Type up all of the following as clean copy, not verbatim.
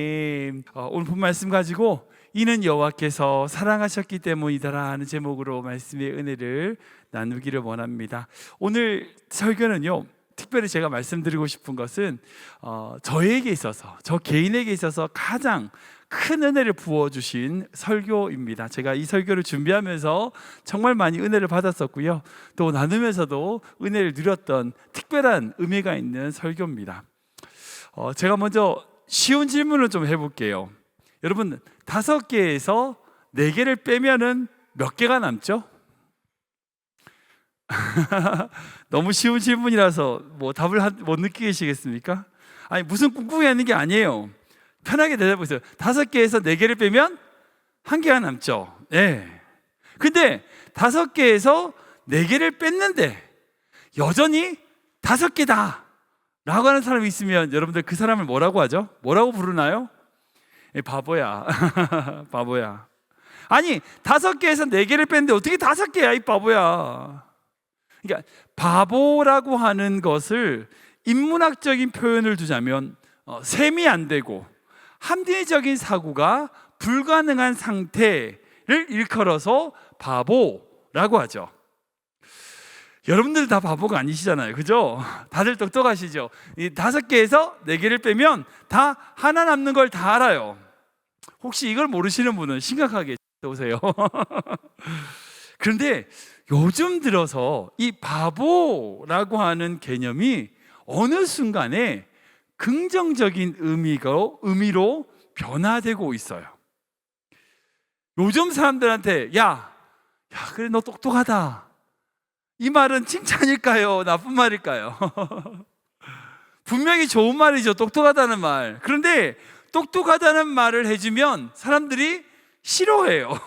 아멘. 오늘 본 말씀 가지고 이는 여호와께서 사랑하셨기 때문이더라 하는 제목으로 말씀의 은혜를 나누기를 원합니다. 오늘 설교는요, 특별히 제가 말씀드리고 싶은 것은 저에게 있어서, 저 개인에게 있어서 가장 큰 은혜를 부어주신 설교입니다. 제가 이 설교를 준비하면서 정말 많이 은혜를 받았었고요, 또 나누면서도 은혜를 누렸던 특별한 의미가 있는 설교입니다. 제가 먼저 쉬운 질문을 좀 해볼게요. 여러분, 5개에서 4개를 빼면은 몇 개가 남죠? 너무 쉬운 질문이라서 뭐 답을 못 느끼시겠습니까? 아니, 무슨 꿍꿍이 하는 게 아니에요. 편하게 대답해보세요. 5개에서 4개를 빼면 1개가 남죠. 네. 근데 5개에서 4개를 뺐는데 여전히 5개다 라고 하는 사람이 있으면 여러분들 그 사람을 뭐라고 하죠? 뭐라고 부르나요? 바보야. 바보야. 아니, 5개에서 4개를 뺐는데 어떻게 5개야 이 바보야. 그러니까 바보라고 하는 것을 인문학적인 표현을 두자면 셈이 안 되고 합리적인 사고가 불가능한 상태를 일컬어서 바보라고 하죠. 여러분들 다 바보가 아니시잖아요, 그죠? 다들 똑똑하시죠? 이 5개에서 4개를 빼면 다 하나 남는 걸 다 알아요. 혹시 이걸 모르시는 분은 심각하게 보세요. 그런데 요즘 들어서 이 바보라고 하는 개념이 어느 순간에 긍정적인 의미로 변화되고 있어요. 요즘 사람들한테 야, 그래 너 똑똑하다, 이 말은 칭찬일까요? 나쁜 말일까요? 분명히 좋은 말이죠, 똑똑하다는 말. 그런데 똑똑하다는 말을 해주면 사람들이 싫어해요.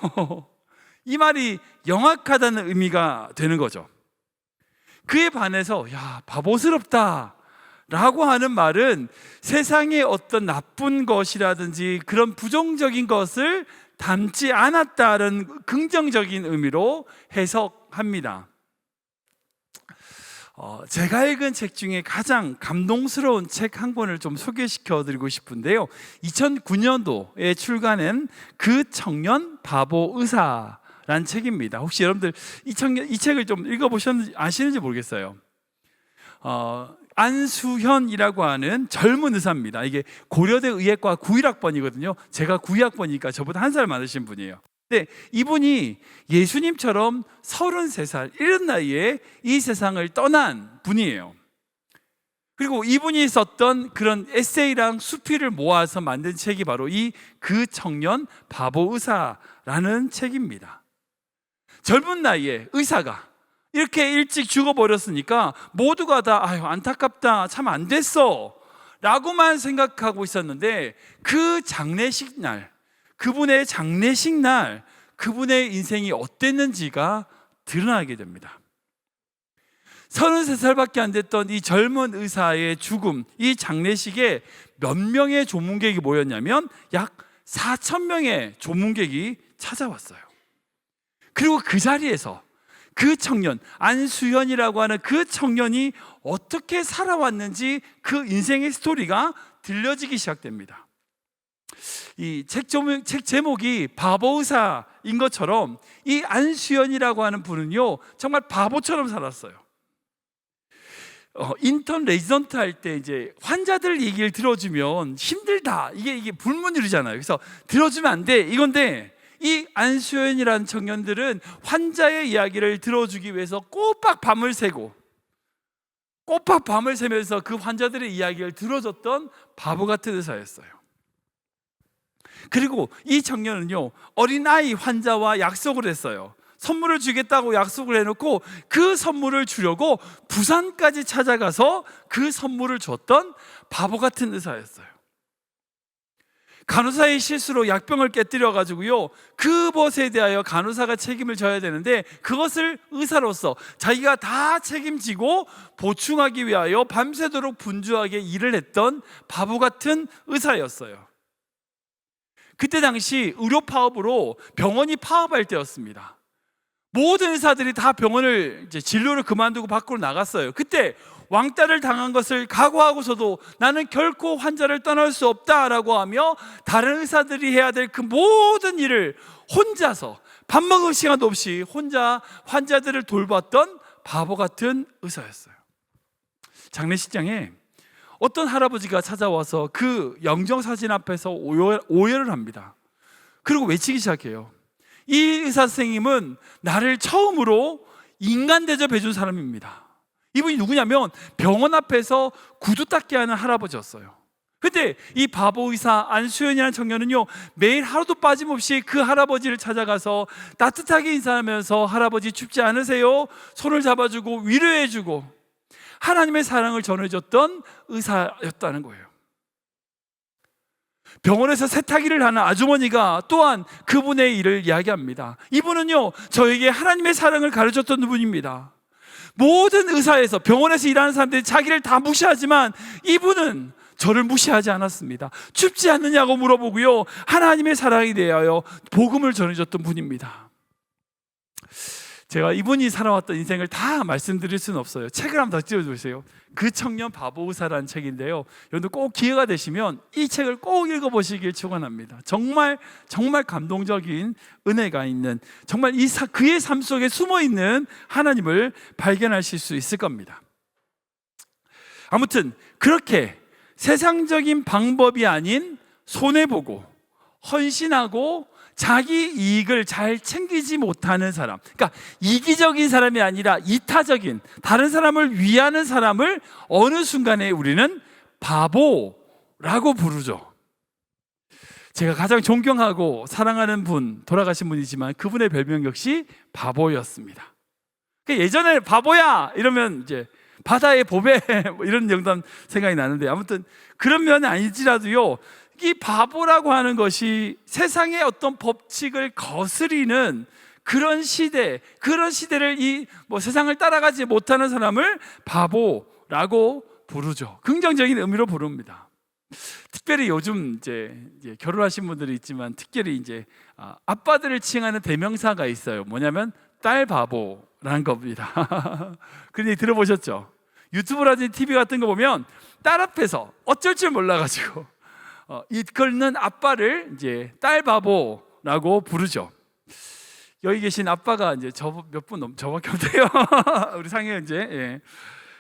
이 말이 영악하다는 의미가 되는 거죠. 그에 반해서 야, 바보스럽다 라고 하는 말은 세상의 어떤 나쁜 것이라든지 그런 부정적인 것을 담지 않았다는 긍정적인 의미로 해석합니다. 제가 읽은 책 중에 가장 감동스러운 책 한 권을 좀 소개시켜 드리고 싶은데요, 2009년도에 출간한 그 청년 바보 의사라는 책입니다. 혹시 여러분들 이 책을 좀 읽어보셨는지 아시는지 모르겠어요. 안수현이라고 하는 젊은 의사입니다. 이게 고려대 의예과 91학번이거든요 제가 92학번이니까 저보다 1살 많으신 분이에요. 근데 이분이 예수님처럼 33살 이른 나이에 이 세상을 떠난 분이에요. 그리고 이분이 썼던 그런 에세이랑 수필을 모아서 만든 책이 바로 이 그 청년 바보 의사라는 책입니다. 젊은 나이에 의사가 이렇게 일찍 죽어버렸으니까 모두가 다 아유 안타깝다, 참 안 됐어 라고만 생각하고 있었는데 그 장례식 날, 그분의 장례식 날 그분의 인생이 어땠는지가 드러나게 됩니다. 33살밖에 안 됐던 이 젊은 의사의 죽음, 이 장례식에 몇 명의 조문객이 모였냐면 약 4,000명의 조문객이 찾아왔어요. 그리고 그 자리에서 그 청년, 안수현이라고 하는 그 청년이 어떻게 살아왔는지 그 인생의 스토리가 들려지기 시작됩니다. 이 책 제목이 바보 의사인 것처럼 이 안수현이라고 하는 분은요 정말 바보처럼 살았어요. 인턴 레지던트 할 때 이제 환자들 얘기를 들어주면 힘들다, 이게 불문율이잖아요. 그래서 들어주면 안 돼 이건데, 이 안수현이라는 청년들은 환자의 이야기를 들어주기 위해서 꼬박 밤을 새면서 그 환자들의 이야기를 들어줬던 바보 같은 의사였어요. 그리고 이 청년은요 어린아이 환자와 약속을 했어요. 선물을 주겠다고 약속을 해놓고 그 선물을 주려고 부산까지 찾아가서 그 선물을 줬던 바보 같은 의사였어요. 간호사의 실수로 약병을 깨뜨려가지고요 그것에 대하여 간호사가 책임을 져야 되는데 그것을 의사로서 자기가 다 책임지고 보충하기 위하여 밤새도록 분주하게 일을 했던 바보 같은 의사였어요. 그때 당시 의료 파업으로 병원이 파업할 때였습니다. 모든 의사들이 다 병원을 진료를 그만두고 밖으로 나갔어요. 그때 왕따를 당한 것을 각오하고서도 나는 결코 환자를 떠날 수 없다라고 하며 다른 의사들이 해야 될 그 모든 일을 혼자서 밥 먹을 시간도 없이 혼자 환자들을 돌봤던 바보 같은 의사였어요. 장례식장에 어떤 할아버지가 찾아와서 그 영정사진 앞에서 오열을 합니다. 그리고 외치기 시작해요. 이 의사 선생님은 나를 처음으로 인간 대접해 준 사람입니다. 이분이 누구냐면 병원 앞에서 구두 닦기 하는 할아버지였어요. 근데 이 바보 의사 안수연이라는 청년은요, 매일 하루도 빠짐없이 그 할아버지를 찾아가서 따뜻하게 인사하면서 할아버지 춥지 않으세요? 손을 잡아주고 위로해주고 하나님의 사랑을 전해줬던 의사였다는 거예요. 병원에서 세탁일을 하는 아주머니가 또한 그분의 일을 이야기합니다. 이분은요, 저에게 하나님의 사랑을 가르쳤던 분입니다. 모든 의사에서, 병원에서 일하는 사람들이 자기를 다 무시하지만 이분은 저를 무시하지 않았습니다. 춥지 않느냐고 물어보고요, 하나님의 사랑에 대하여 복음을 전해줬던 분입니다. 제가 이분이 살아왔던 인생을 다 말씀드릴 수는 없어요. 책을 한번 더 띄워주세요. 그 청년 바보 의사라는 책인데요, 여러분들 꼭 기회가 되시면 이 책을 꼭 읽어보시길 축원합니다. 정말 감동적인 은혜가 있는, 정말 그의 삶 속에 숨어있는 하나님을 발견하실 수 있을 겁니다. 아무튼 그렇게 세상적인 방법이 아닌 손해보고 헌신하고 자기 이익을 잘 챙기지 못하는 사람, 그러니까 이기적인 사람이 아니라 이타적인, 다른 사람을 위하는 사람을 어느 순간에 우리는 바보라고 부르죠. 제가 가장 존경하고 사랑하는 분, 돌아가신 분이지만 그분의 별명 역시 바보였습니다. 예전에 바보야 이러면 이제 바다의 보배 뭐 이런 정도는 생각이 나는데, 아무튼 그런 면은 아니지라도요, 이 바보라고 하는 것이 세상의 어떤 법칙을 거스리는 그런 시대를 세상을 따라가지 못하는 사람을 바보라고 부르죠. 긍정적인 의미로 부릅니다. 특별히 요즘 이제 결혼하신 분들이 있지만 특별히 이제 아빠들을 칭하는 대명사가 있어요. 뭐냐면 딸 바보라는 겁니다. 그런 얘기 들어보셨죠? 유튜브라든지 TV 같은 거 보면 딸 앞에서 어쩔 줄 몰라가지고 이끌는 아빠를 이제 딸 바보라고 부르죠. 여기 계신 아빠가 이제 몇 분 저밖에 없대요. 우리 상해 이제, 예.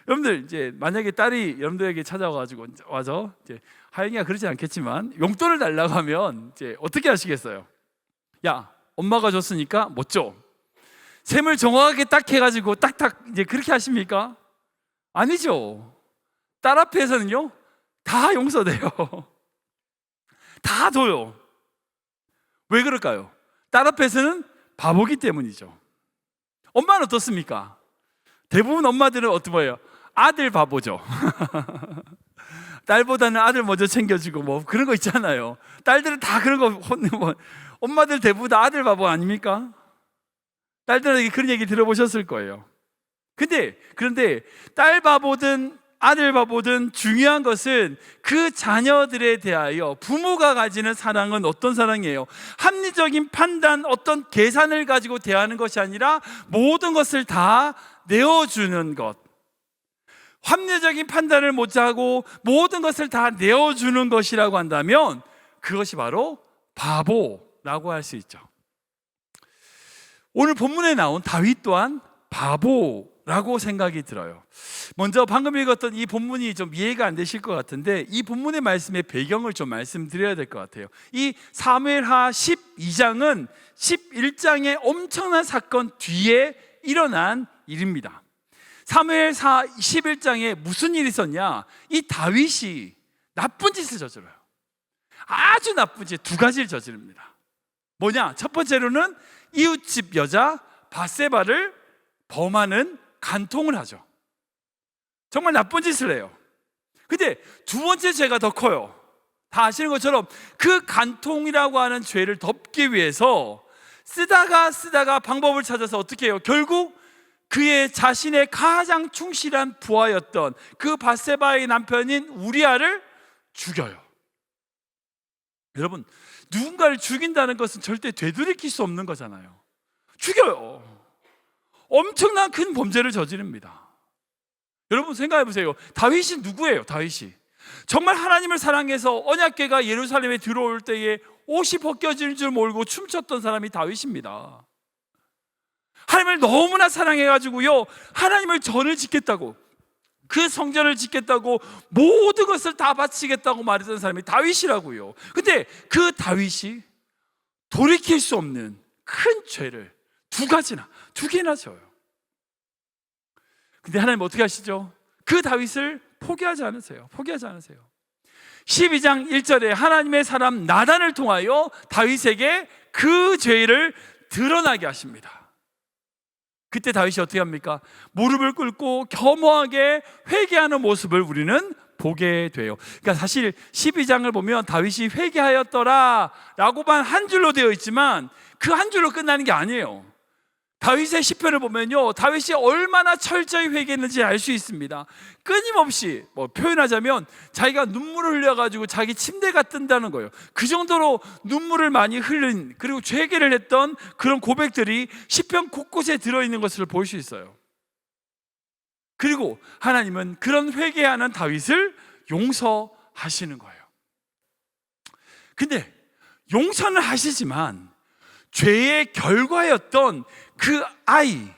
여러분들 이제 만약에 딸이 여러분들에게 찾아와가지고 와서 이제 하영이가 그러지 않겠지만 용돈을 달라고 하면 이제 어떻게 하시겠어요? 야, 엄마가 줬으니까 못 줘. 셈을 정확하게 딱 해가지고 딱딱 이제 그렇게 하십니까? 아니죠. 딸 앞에서는요 다 용서돼요. 다 줘요. 왜 그럴까요? 딸 앞에서는 바보기 때문이죠. 엄마는 어떻습니까? 대부분 엄마들은 어떠해요? 아들 바보죠. 딸보다는 아들 먼저 챙겨주고 뭐 그런 거 있잖아요. 딸들은 다 그런 거 엄마들 대부분 다 아들 바보 아닙니까? 딸들에게 그런 얘기 들어보셨을 거예요. 그런데 딸 바보든 아들 바보든 중요한 것은 그 자녀들에 대하여 부모가 가지는 사랑은 어떤 사랑이에요? 합리적인 판단, 어떤 계산을 가지고 대하는 것이 아니라 모든 것을 다 내어주는 것. 합리적인 판단을 못하고 모든 것을 다 내어주는 것이라고 한다면 그것이 바로 바보라고 할 수 있죠. 오늘 본문에 나온 다윗 또한 바보라고 생각이 들어요. 먼저 방금 읽었던 이 본문이 좀 이해가 안 되실 것 같은데 이 본문의 말씀의 배경을 좀 말씀드려야 될 것 같아요. 이 사무엘하 12장은 11장의 엄청난 사건 뒤에 일어난 일입니다. 사무엘하 11장에 무슨 일이 있었냐? 이 다윗이 나쁜 짓을 저질러요. 아주 나쁜 짓 두 가지를 저지릅니다. 뭐냐? 첫 번째로는 이웃집 여자 밧세바를 범하는 간통을 하죠. 정말 나쁜 짓을 해요. 근데 두 번째 죄가 더 커요. 다 아시는 것처럼 그 간통이라고 하는 죄를 덮기 위해서 쓰다가 방법을 찾아서 어떻게 해요? 결국 그의 자신의 가장 충실한 부하였던 그 밧세바의 남편인 우리아를 죽여요. 여러분, 누군가를 죽인다는 것은 절대 되돌이킬 수 없는 거잖아요. 죽여요. 엄청난 큰 범죄를 저지릅니다. 여러분 생각해 보세요. 다윗이 누구예요? 다윗이 정말 하나님을 사랑해서 언약궤가 예루살렘에 들어올 때에 옷이 벗겨질 줄 모르고 춤췄던 사람이 다윗입니다. 하나님을 너무나 사랑해가지고요, 하나님을 전을 짓겠다고, 그 성전을 짓겠다고, 모든 것을 다 바치겠다고 말했던 사람이 다윗이라고요. 근데 그 다윗이 돌이킬 수 없는 큰 죄를 두 개나 져요. 근데 하나님 어떻게 하시죠? 그 다윗을 포기하지 않으세요. 12장 1절에 하나님의 사람 나단을 통하여 다윗에게 그 죄를 드러나게 하십니다. 그때 다윗이 어떻게 합니까? 무릎을 꿇고 겸허하게 회개하는 모습을 우리는 보게 돼요. 그러니까 사실 12장을 보면 다윗이 회개하였더라 라고만 한 줄로 되어 있지만 그 한 줄로 끝나는 게 아니에요. 다윗의 시편을 보면요, 다윗이 얼마나 철저히 회개했는지 알 수 있습니다. 끊임없이 표현하자면 자기가 눈물을 흘려가지고 자기 침대가 뜬다는 거예요. 그 정도로 눈물을 많이 흘린, 그리고 회개를 했던 그런 고백들이 시편 곳곳에 들어있는 것을 볼 수 있어요. 그리고 하나님은 그런 회개하는 다윗을 용서하시는 거예요. 근데 용서는 하시지만 죄의 결과였던 그 아이,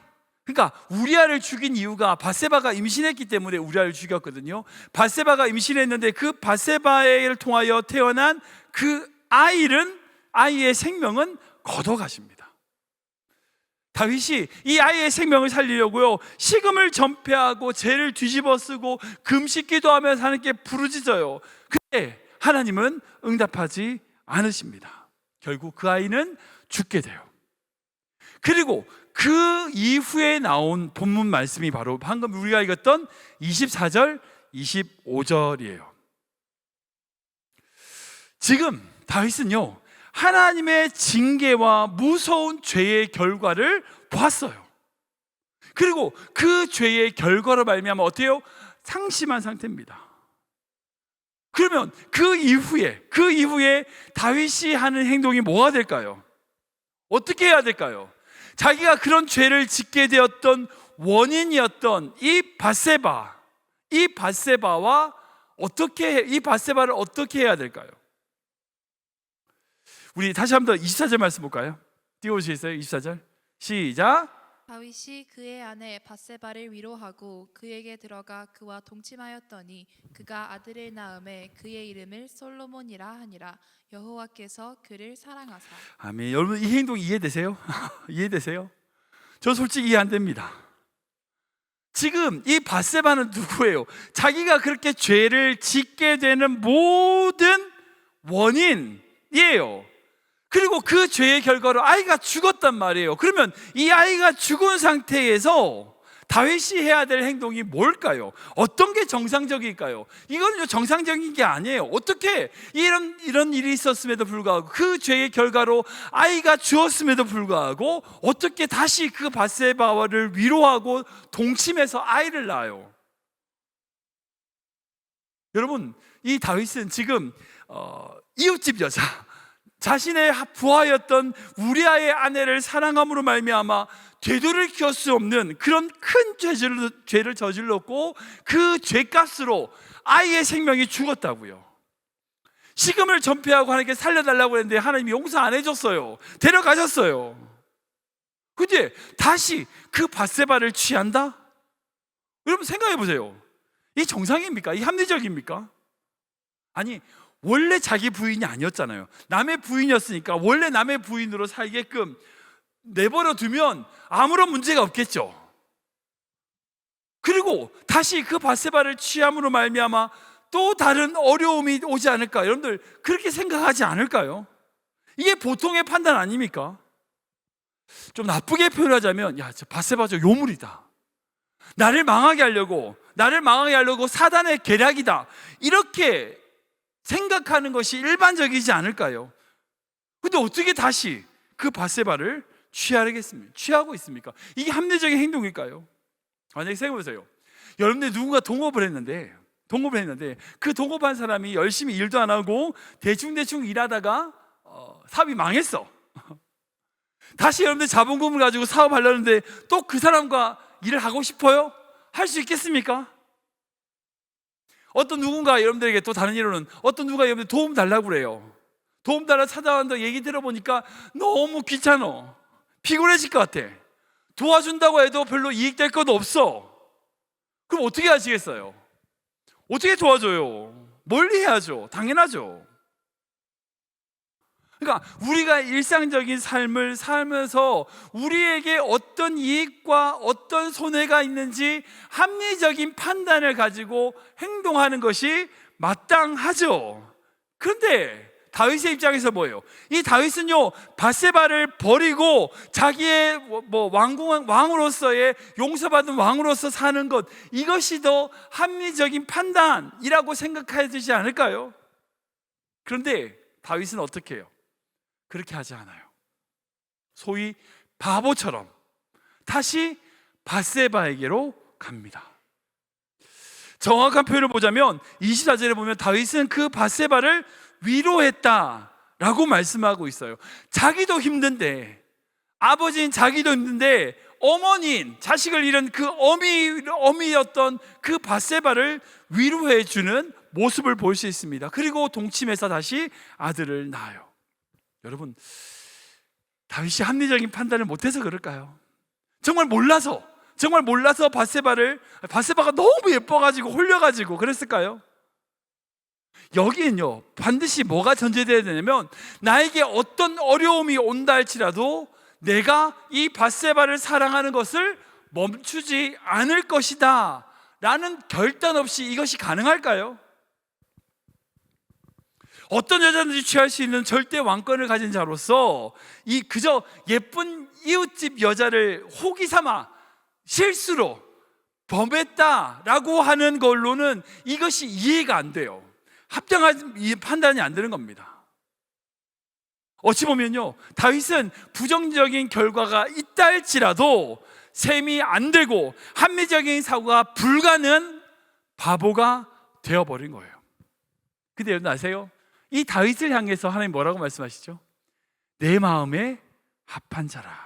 그러니까 우리아를 죽인 이유가 밧세바가 임신했기 때문에 우리아를 죽였거든요. 밧세바가 임신했는데 그 밧세바를 통하여 태어난 그 아이의 생명은 거둬가십니다. 다윗이 이 아이의 생명을 살리려고요, 식음을 전폐하고 죄를 뒤집어 쓰고 금식기도 하면서 하나님께 부르짖어요. 근데 하나님은 응답하지 않으십니다. 결국 그 아이는 죽게 돼요. 그리고 그 이후에 나온 본문 말씀이 바로 방금 우리가 읽었던 24절, 25절이에요. 지금 다윗은요, 하나님의 징계와 무서운 죄의 결과를 보았어요. 그리고 그 죄의 결과로 말미암아 어때요? 상심한 상태입니다. 그러면 그 이후에 다윗이 하는 행동이 뭐가 될까요? 어떻게 해야 될까요? 자기가 그런 죄를 짓게 되었던 원인이었던 이 밧세바를 어떻게 해야 될까요? 우리 다시 한번 더 24절 말씀 볼까요? 띄워주시겠어요? 24절 시작. 다윗이 그의 아내 밧세바를 위로하고 그에게 들어가 그와 동침하였더니 그가 아들을 낳음에 그의 이름을 솔로몬이라 하니라. 여호와께서 그를 사랑하사. 아멘. 여러분 이 행동 이해되세요? 이해되세요? 저 솔직히 이해 안 됩니다. 지금 이 밧세바는 누구예요? 자기가 그렇게 죄를 짓게 되는 모든 원인이에요. 그리고 그 죄의 결과로 아이가 죽었단 말이에요. 그러면 이 아이가 죽은 상태에서 다윗이 해야 될 행동이 뭘까요? 어떤 게 정상적일까요? 이거는 정상적인 게 아니에요. 어떻게 이런 일이 있었음에도 불구하고, 그 죄의 결과로 아이가 죽었음에도 불구하고 어떻게 다시 그 밧세바를 위로하고 동침해서 아이를 낳아요? 여러분, 이 다윗은 지금 이웃집 여자, 자신의 부하였던 우리아의 아내를 사랑함으로 말미암아 되돌이킬 수 없는 그런 큰 죄를 저질렀고, 그 죄값으로 아이의 생명이 죽었다고요. 식음을 전폐하고 하나님께 살려달라고 했는데 하나님이 용서 안 해줬어요. 데려가셨어요. 근데 다시 그 밧세바를 취한다? 여러분 생각해 보세요. 이 정상입니까? 이 합리적입니까? 아니, 원래 자기 부인이 아니었잖아요. 남의 부인이었으니까 원래 남의 부인으로 살게끔 내버려 두면 아무런 문제가 없겠죠. 그리고 다시 그 밧세바를 취함으로 말미암아 또 다른 어려움이 오지 않을까? 여러분들 그렇게 생각하지 않을까요? 이게 보통의 판단 아닙니까? 좀 나쁘게 표현하자면, 야, 저 밧세바 저 요물이다. 나를 망하게 하려고 사단의 계략이다. 이렇게 생각하는 것이 일반적이지 않을까요? 근데 어떻게 다시 그 밧세바를 취하고 있습니까? 이게 합리적인 행동일까요? 만약에 생각해보세요. 여러분들 누군가 동업을 했는데 그 동업한 사람이 열심히 일도 안 하고 대충 일하다가 사업이 망했어. 다시 여러분들 자본금을 가지고 사업하려는데 또 그 사람과 일을 하고 싶어요? 할 수 있겠습니까? 어떤 누군가 여러분들에게, 또 다른 이유로는 어떤 누가 여러분들 도움 달라고 그래요. 도움 달라 찾아왔는데 얘기 들어보니까 너무 귀찮아, 피곤해질 것 같아, 도와준다고 해도 별로 이익될 것도 없어. 그럼 어떻게 하시겠어요? 어떻게 도와줘요? 멀리 해야죠. 당연하죠. 그러니까 우리가 일상적인 삶을 살면서 우리에게 어떤 이익과 어떤 손해가 있는지 합리적인 판단을 가지고 행동하는 것이 마땅하죠. 그런데 다윗의 입장에서 뭐예요? 이 다윗은요, 밧세바를 버리고 자기의 왕으로서의 용서받은 왕으로서 사는 것, 이것이 더 합리적인 판단이라고 생각해야 되지 않을까요? 그런데 다윗은 어떻게 해요? 그렇게 하지 않아요. 소위 바보처럼 다시 밧세바에게로 갑니다. 정확한 표현을 보자면 24절에 보면 다윗은 그 밧세바를 위로했다라고 말씀하고 있어요. 자기도 힘든데, 아버지인 자기도 힘든데 어머니인, 자식을 잃은 그 어미였던 그 밧세바를 위로해 주는 모습을 볼 수 있습니다. 그리고 동침해서 다시 아들을 낳아요. 여러분, 다윗이 합리적인 판단을 못해서 그럴까요? 정말 몰라서 밧세바가 너무 예뻐가지고 홀려가지고 그랬을까요? 여기는요, 반드시 뭐가 전제되어야 되냐면, 나에게 어떤 어려움이 온다 할지라도 내가 이 밧세바를 사랑하는 것을 멈추지 않을 것이다 라는 결단 없이 이것이 가능할까요? 어떤 여자든지 취할 수 있는 절대 왕권을 가진 자로서 이 그저 예쁜 이웃집 여자를 호기 삼아 실수로 범했다라고 하는 걸로는 이것이 이해가 안 돼요. 합당한 판단이 안 되는 겁니다. 어찌 보면요, 다윗은 부정적인 결과가 있다 할지라도 셈이 안 되고 합리적인 사고가 불가능한 바보가 되어버린 거예요. 근데 여러분 아세요? 이 다윗을 향해서 하나님 뭐라고 말씀하시죠? 내 마음에 합한 자라.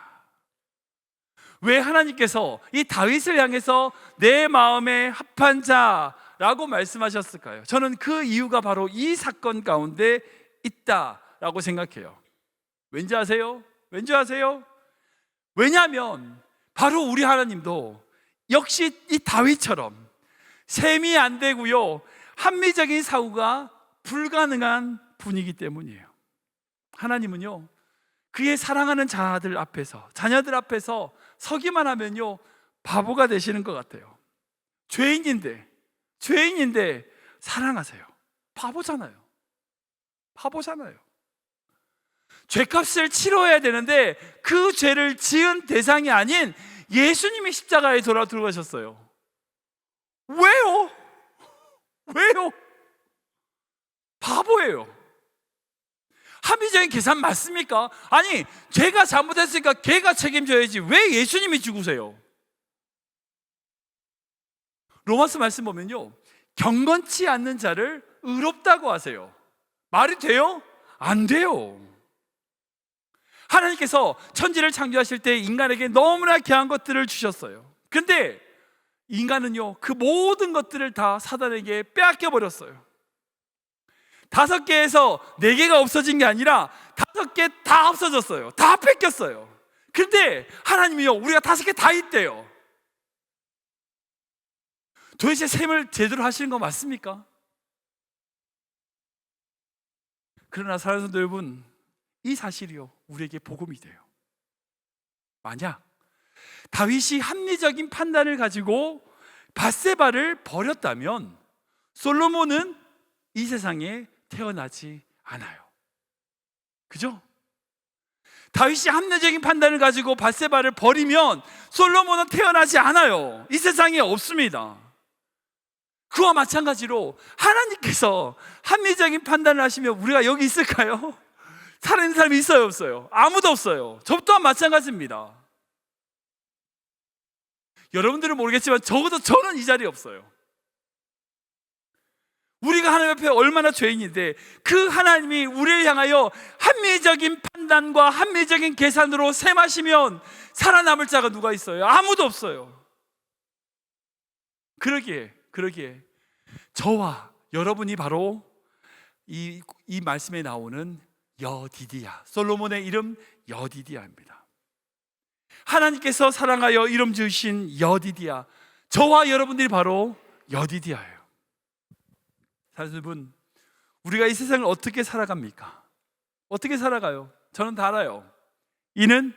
왜 하나님께서 이 다윗을 향해서 내 마음에 합한 자라고 말씀하셨을까요? 저는 그 이유가 바로 이 사건 가운데 있다라고 생각해요. 왠지 아세요? 왜냐하면 바로 우리 하나님도 역시 이 다윗처럼 셈이 안 되고요, 합리적인 사고가 불가능한 분이기 때문이에요. 하나님은요, 그의 사랑하는 자녀들 앞에서 서기만 하면요, 바보가 되시는 것 같아요. 죄인인데 사랑하세요. 바보잖아요. 죄값을 치러야 되는데 그 죄를 지은 대상이 아닌 예수님이 십자가에 돌아 들어가셨어요. 왜요? 바보예요. 합리적인 계산 맞습니까? 아니, 걔가 잘못했으니까 걔가 책임져야지 왜 예수님이 죽으세요? 로마서 말씀 보면요, 경건치 않는 자를 의롭다고 하세요. 말이 돼요? 안 돼요. 하나님께서 천지를 창조하실 때 인간에게 너무나 귀한 것들을 주셨어요. 근데 인간은요, 그 모든 것들을 다 사단에게 빼앗겨 버렸어요. 5개에서 4개가 없어진 게 아니라 5개 다 없어졌어요. 다 뺏겼어요. 근데 하나님이요, 우리가 5개 다 있대요. 도대체 셈을 제대로 하시는 거 맞습니까? 그러나 사랑하는 성도 여러분, 이 사실이요, 우리에게 복음이 돼요. 만약 다윗이 합리적인 판단을 가지고 밧세바를 버렸다면 솔로몬은 이 세상에 태어나지 않아요. 그죠? 다윗이 합리적인 판단을 가지고 밧세바를 버리면 솔로몬은 태어나지 않아요. 이 세상에 없습니다. 그와 마찬가지로 하나님께서 합리적인 판단을 하시면 우리가 여기 있을까요? 살아있는 사람이 있어요, 없어요? 아무도 없어요. 저 또한 마찬가지입니다. 여러분들은 모르겠지만 적어도 저는 이 자리에 없어요. 우리가 하나님 앞에 얼마나 죄인인데 그 하나님이 우리를 향하여 합리적인 판단과 합리적인 계산으로 셈하시면 살아남을 자가 누가 있어요? 아무도 없어요. 그러기에 저와 여러분이 바로 이 말씀에 나오는 여디디야, 솔로몬의 이름 여디디야입니다. 하나님께서 사랑하여 이름 지으신 여디디야, 저와 여러분들이 바로 여디디야예요. 여러분, 우리가 이 세상을 어떻게 살아갑니까? 어떻게 살아가요? 저는 다 알아요. 이는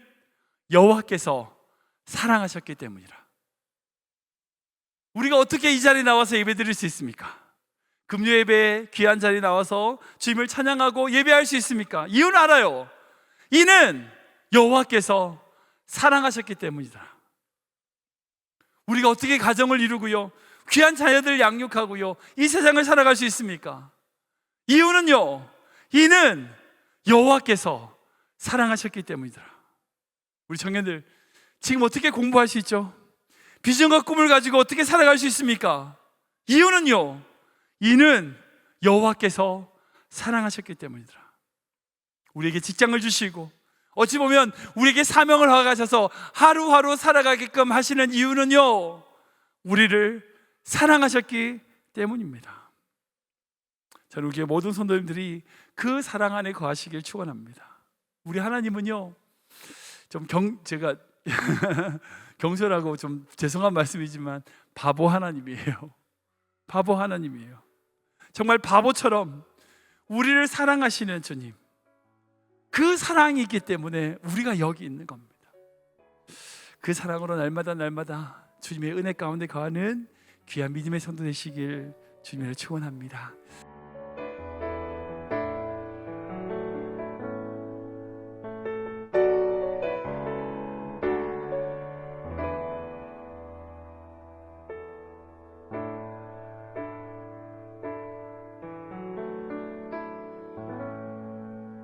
여호와께서 사랑하셨기 때문이라. 우리가 어떻게 이 자리에 나와서 예배 드릴 수 있습니까? 금요 예배에 귀한 자리에 나와서 주님을 찬양하고 예배할 수 있습니까? 이유는 알아요. 이는 여호와께서 사랑하셨기 때문이다. 우리가 어떻게 가정을 이루고요, 귀한 자녀들을 양육하고요, 이 세상을 살아갈 수 있습니까? 이유는요, 이는 여호와께서 사랑하셨기 때문이다. 우리 청년들, 지금 어떻게 공부할 수 있죠? 비전과 꿈을 가지고 어떻게 살아갈 수 있습니까? 이유는요, 이는 여호와께서 사랑하셨기 때문이다. 우리에게 직장을 주시고 어찌 보면 우리에게 사명을 허가하셔서 하루하루 살아가게끔 하시는 이유는요, 우리를 사랑하셨기 때문입니다. 저는 우리 모든 성도님들이 그 사랑 안에 거하시길 축원합니다. 우리 하나님은요, 제가 경솔하고 좀 죄송한 말씀이지만 바보 하나님이에요. 바보 하나님이에요. 정말 바보처럼 우리를 사랑하시는 주님, 그 사랑이 있기 때문에 우리가 여기 있는 겁니다. 그 사랑으로 날마다 주님의 은혜 가운데 거하는 귀한 믿음의 성도 되시길 주님을 축원합니다.